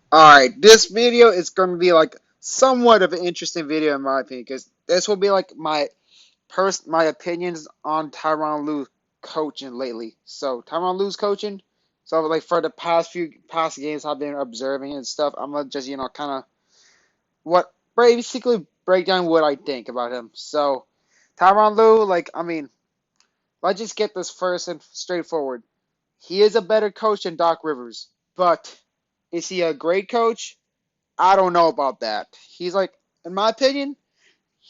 Alright, this video is going to be like somewhat of an interesting video in my opinion because this will be like my opinions on Tyronn Lue coaching lately. So Tyronn Lue's coaching. So like for the past games I've been observing and stuff, I'm gonna just kind of what basically break down what I think about him. So Tyronn Lue, let's just get this first and straightforward. He is a better coach than Doc Rivers, but is he a great coach? I don't know about that. He's like, in my opinion,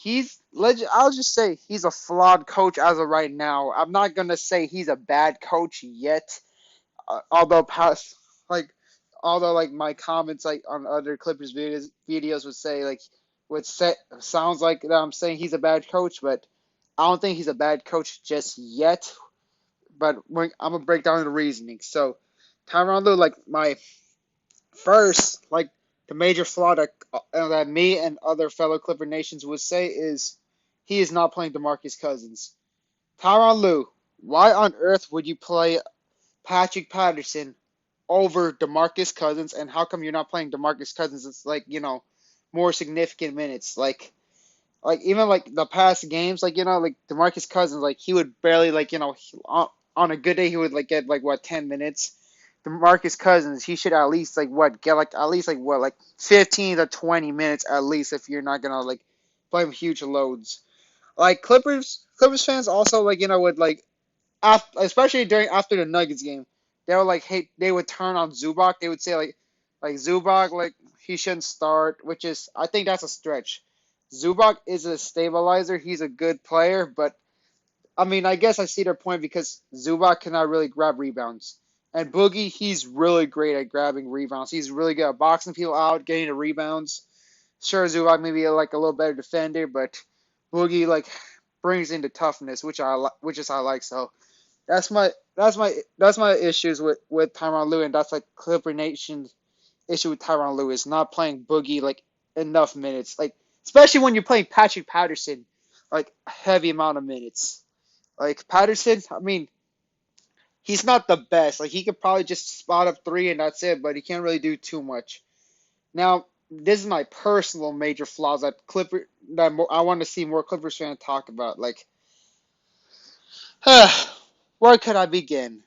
I'll just say he's a flawed coach as of right now. I'm not gonna say he's a bad coach yet. Although past like, although like my comments like on other Clippers videos would say would say sounds like that I'm saying he's a bad coach, but I don't think he's a bad coach just yet. But I'm gonna break down the reasoning. So Tyronn Lue, like my first, the major flaw that me and other fellow Clipper nations would say is he is not playing DeMarcus Cousins. Tyronn Lue, why on earth would you play Patrick Patterson over DeMarcus Cousins, and how come you're not playing DeMarcus Cousins? It's more significant minutes. Even like the past games, like DeMarcus Cousins, like he would barely on a good day he would get 10 minutes. DeMarcus Cousins, he should at least get at least 15 to 20 minutes at least if you're not gonna play him huge loads. Like Clippers fans also would especially during after the Nuggets game, they would they would turn on Zubac. They would say Zubac he shouldn't start, which is I think that's a stretch. Zubac is a stabilizer. He's a good player, but I mean I guess I see their point because Zubac cannot really grab rebounds. And Boogie, he's really great at grabbing rebounds. He's really good at boxing people out, getting the rebounds. Sure, Zubac maybe a little better defender, but Boogie brings in the toughness, which is I like. So that's my issues with Tyronn Lue, and that's like Clipper Nation's issue with Tyronn Lue is not playing Boogie enough minutes, especially when you're playing Patrick Patterson a heavy amount of minutes. Like Patterson, I mean, he's not the best. Like he could probably just spot up three and that's it, but he can't really do too much. Now, this is my personal major flaws I want to see more Clippers fans talk about. Where could I begin?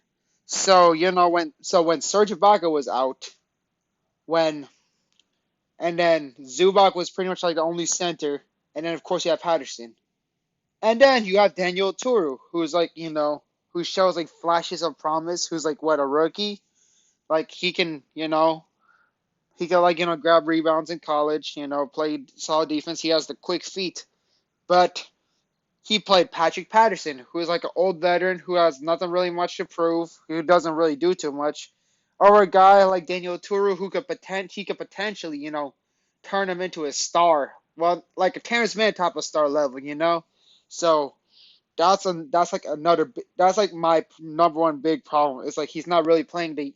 So when Serge Ibaka was out, when and then Zubac was pretty much like the only center, and then of course you have Patterson, and then you have Daniel Turu, who's who shows flashes of promise, who's what a rookie, he can grab rebounds in college, play solid defense, he has the quick feet, but he played Patrick Patterson, who is like an old veteran who has nothing really much to prove, who doesn't really do too much, or a guy like Daniel Turu who could potentially, turn him into a star. Well, like a Terrence Mann type of star level. So that's like my number one big problem. It's like he's not really playing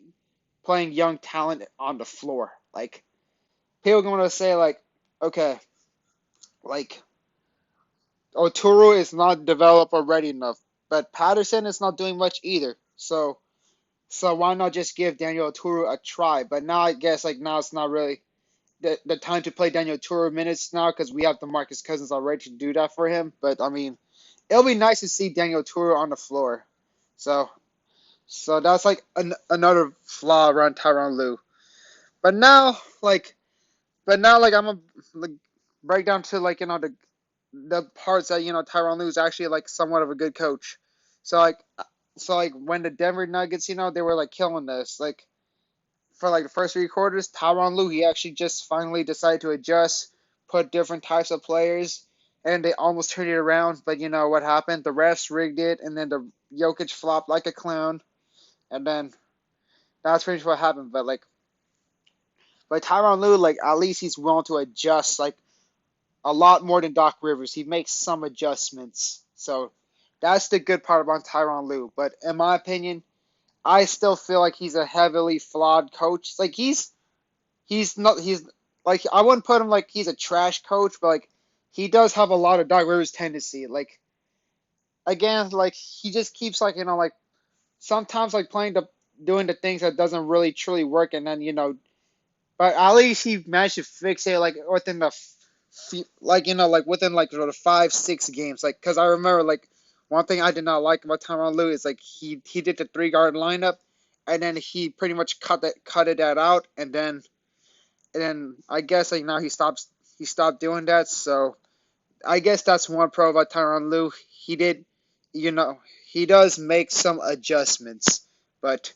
young talent on the floor. Like people are gonna say okay, like Oturu is not developed or ready enough, but Patterson is not doing much either. So why not just give Daniel Oturu a try? But now I guess now it's not really the time to play Daniel Oturu minutes now because we have DeMarcus Cousins already to do that for him. But I mean, it'll be nice to see Daniel Oturu on the floor. So that's another flaw around Tyronn Lue. But now I'm gonna break down to the parts that Tyronn Lue is actually somewhat of a good coach. So when the Denver Nuggets they were killing this for the first 3 quarters, Tyronn Lue he actually just finally decided to adjust, put different types of players, and they almost turned it around. But you know what happened? The refs rigged it, and then the Jokic flopped like a clown, and then that's pretty much what happened. But Tyronn Lue at least he's willing to adjust a lot more than Doc Rivers. He makes some adjustments. So that's the good part about Tyronn Lue. But in my opinion, I still feel like he's a heavily flawed coach. He's I wouldn't put him he's a trash coach, but he does have a lot of Doc Rivers tendency. Again, he just keeps sometimes playing the doing the things that doesn't really truly work, and then but at least he managed to fix it like within the like like within like sort of 5 6 games. Like because I remember like one thing I did not like about Tyronn Lue is like he did the 3 guard lineup, and then he pretty much cut it that out, and then I guess like now he stopped doing that. So I guess that's one pro about Tyronn Lue. He did, you know, he does make some adjustments, but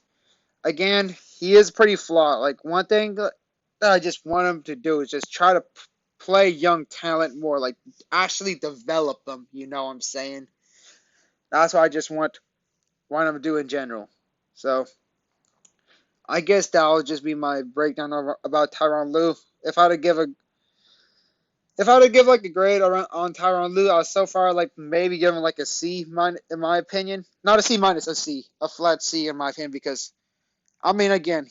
again, he is pretty flawed. Like one thing that I just want him to do is just try to play young talent more, like actually develop them. You know what I'm saying? That's what I just want him to do in general. So I guess that'll just be my breakdown about Tyronn Lue. If I had to give a if I had to give like a grade on Tyronn Lue, I was so far like maybe give him like a C minus in my opinion. Not a C minus, a C, a flat C in my opinion because I mean again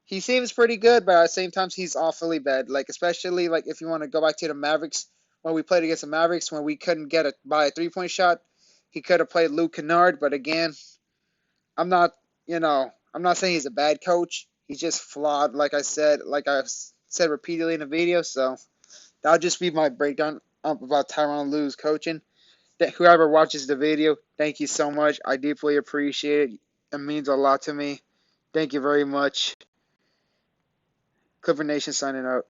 he seems pretty good, but at the same time he's awfully bad. Like especially like if you want to go back to the Mavericks when we played against the Mavericks when we couldn't get by a 3 point shot, he could have played Luke Kennard. But again, I'm not I'm not saying he's a bad coach. He's just flawed, like I said repeatedly in the video. So that'll just be my breakdown about Tyronn Lue's coaching. Whoever watches the video, thank you so much. I deeply appreciate it. It means a lot to me. Thank you very much. Clipper Nation signing out.